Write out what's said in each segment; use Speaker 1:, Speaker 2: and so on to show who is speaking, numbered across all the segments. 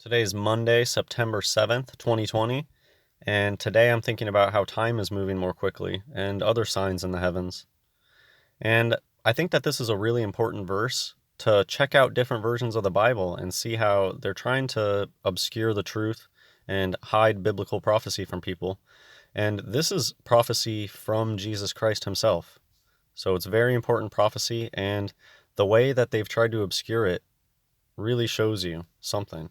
Speaker 1: Today's Monday, September 7th, 2020, and today I'm thinking about how time is moving more quickly and other signs in the heavens. And I think that this is a really important verse to check out different versions of the Bible and see how they're trying to obscure the truth and hide biblical prophecy from people. And this is prophecy from Jesus Christ himself. So it's very important prophecy, and the way that they've tried to obscure it really shows you something.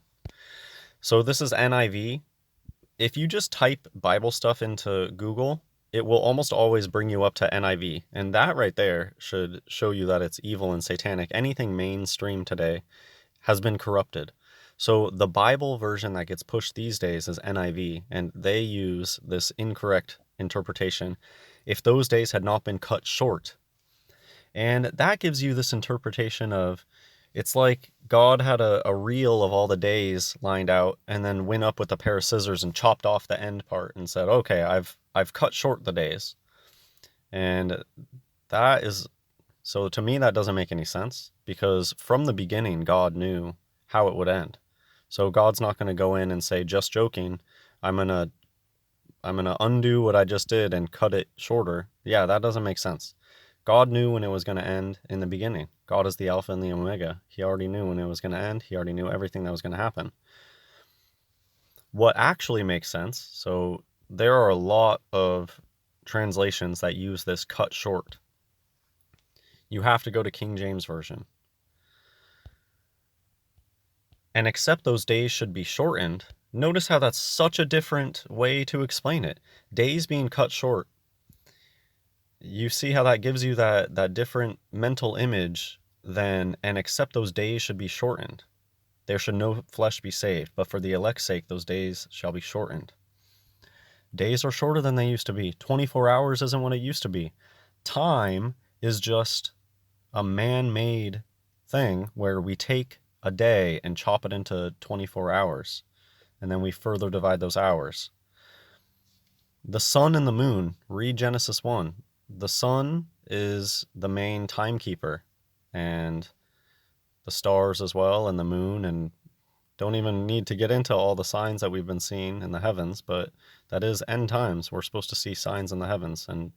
Speaker 1: So this is NIV. If you just type Bible stuff into Google, it will almost always bring you up to NIV. And that right there should show you that it's evil and satanic. Anything mainstream today has been corrupted. So the Bible version that gets pushed these days is NIV, and they use this incorrect interpretation. If those days had not been cut short, and that gives you this interpretation of it's like God had a reel of all the days lined out and then went up with a pair of scissors and chopped off the end part and said, okay, I've cut short the days. And that is so to me that doesn't make any sense because from the beginning God knew how it would end. So God's not going to go in and say, just joking, I'm going to I'm going to undo what I just did and cut it shorter. Yeah, that doesn't make sense. God knew when it was going to end in the beginning. God is the Alpha and the Omega. He already knew when it was going to end. He already knew everything that was going to happen. What actually makes sense, so there are a lot of translations that use this cut short. You have to go to King James Version. And except those days should be shortened, notice how that's such a different way to explain it. Days being cut short. You see how that gives you that different mental image than, and except those days should be shortened. There should no flesh be saved, but for the elect's sake, those days shall be shortened. Days are shorter than they used to be. 24 hours isn't what it used to be. Time is just a man-made thing where we take a day and chop it into 24 hours, and then we further divide those hours. The sun and the moon, read Genesis 1. The sun is the main timekeeper, and the stars as well, and the moon, and don't even need to get into all the signs that we've been seeing in the heavens, but that is end times. We're supposed to see signs in the heavens, and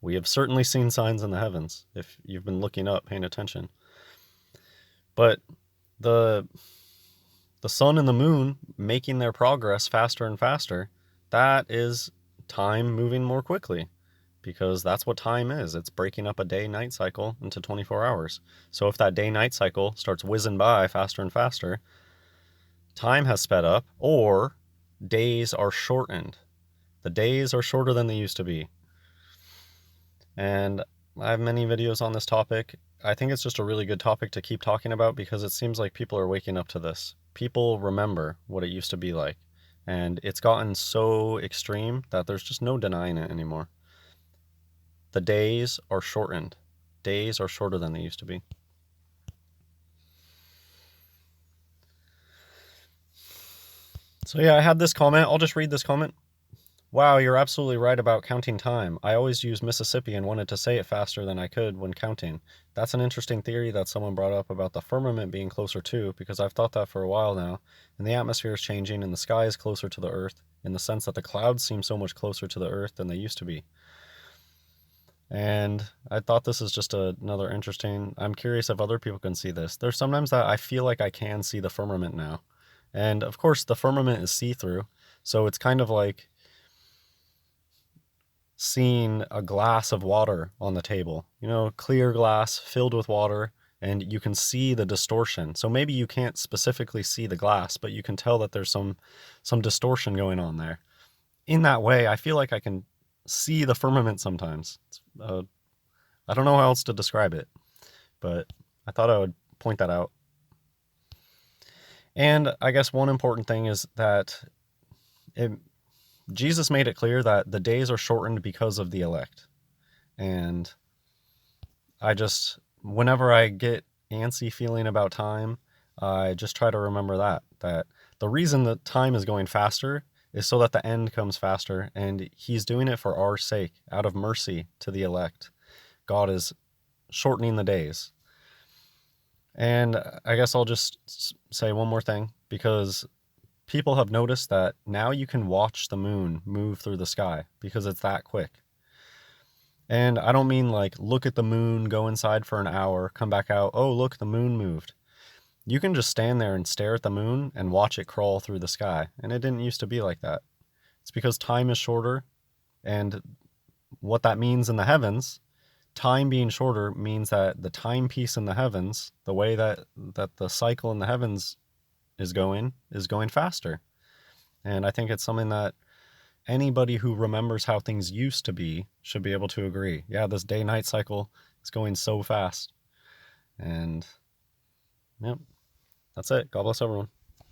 Speaker 1: we have certainly seen signs in the heavens if you've been looking up, paying attention. But the sun and the moon making their progress faster and faster, that is time moving more quickly. Because that's what time is. It's breaking up a day-night cycle into 24 hours. So if that day-night cycle starts whizzing by faster and faster, time has sped up, or days are shortened. The days are shorter than they used to be. And I have many videos on this topic. I think it's just a really good topic to keep talking about because it seems like people are waking up to this. People remember what it used to be like. And it's gotten so extreme that there's just no denying it anymore. The days are shortened. Days are shorter than they used to be. So yeah, I had this comment. I'll just read this comment. Wow, you're absolutely right about counting time. I always use Mississippi and wanted to say it faster than I could when counting. That's an interesting theory that someone brought up about the firmament being closer to, because I've thought that for a while now, and the atmosphere is changing and the sky is closer to the earth, in the sense that the clouds seem so much closer to the earth than they used to be. And I thought this is just another interesting. I'm curious if other people can see this. There's sometimes that I feel like I can see the firmament now. And of course, the firmament is see through. So it's kind of like seeing a glass of water on the table, clear glass filled with water, and you can see the distortion. So maybe you can't specifically see the glass, but you can tell that there's some distortion going on there. In that way, I feel like I can see the firmament sometimes. I don't know how else to describe it, but I thought I would point that out. And I guess one important thing is that Jesus made it clear that the days are shortened because of the elect. And whenever I get antsy feeling about time, I just try to remember that the reason that time is going faster is so that the end comes faster, and he's doing it for our sake, out of mercy to the elect. God is shortening the days. And I guess I'll just say one more thing. because people have noticed that now you can watch the moon move through the sky because it's that quick. And I don't mean like look at the moon, go inside for an hour, come back out, oh, look, the moon moved. You can just stand there and stare at the moon and watch it crawl through the sky. And it didn't used to be like that. It's because time is shorter, and what that means in the heavens, time being shorter means that the timepiece in the heavens, the way that the cycle in the heavens is going faster. And I think it's something that anybody who remembers how things used to be should be able to agree. Yeah, this day-night cycle is going so fast. And yep, that's it. God bless everyone.